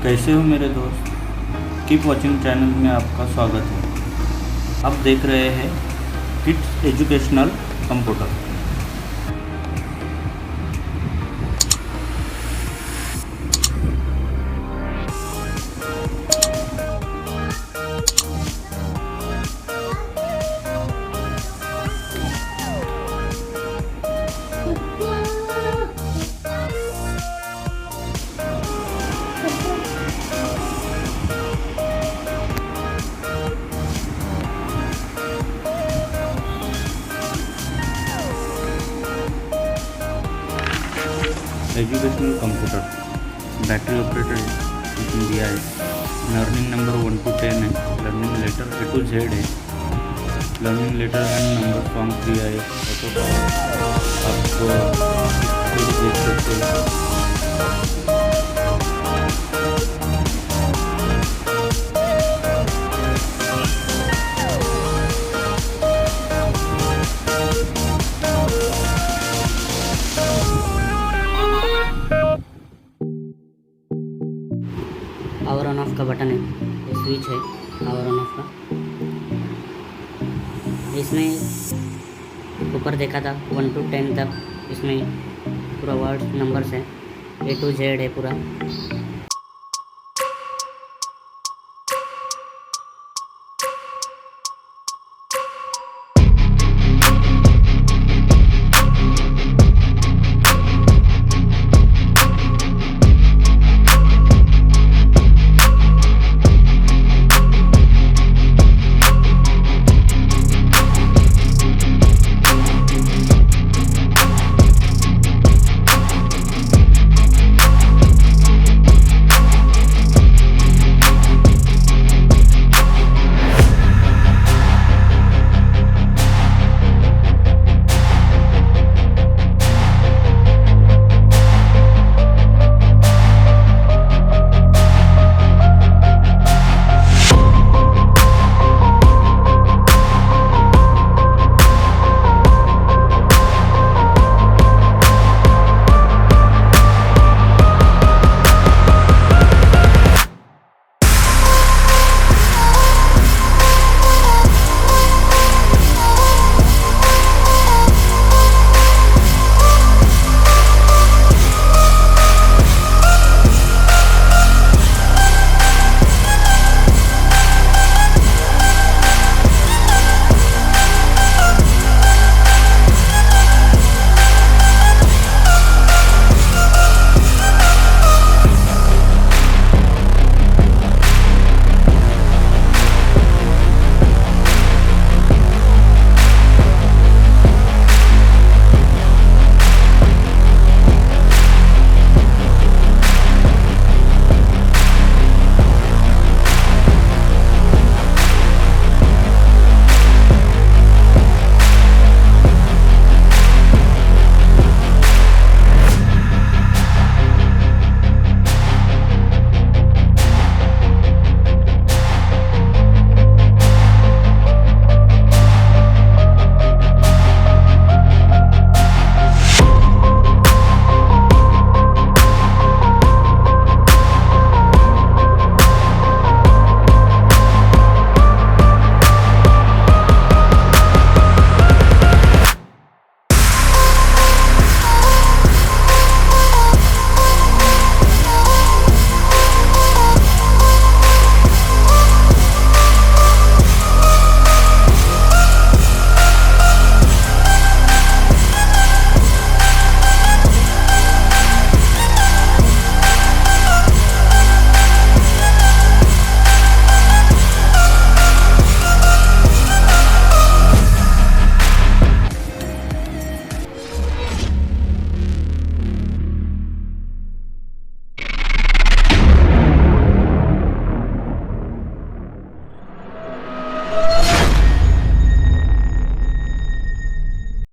कैसे हो मेरे दोस्त। कीप वॉचिंग चैनल में आपका स्वागत है। आप देख रहे हैं kids educational computer. Educational computer battery operated दिया है। लर्निंग नंबर 1 to 10 है। Learning letter A to Z है। Learning letter and number song दिया है। आपको देख सकते हैं। पावर ऑन ऑफ का बटन है, ये स्विच है पावर ऑन ऑफ का। इसमें ऊपर देखा था 1 to 10 तक, इसमें पूरा वर्ड नंबर्स है, A to Z है पूरा।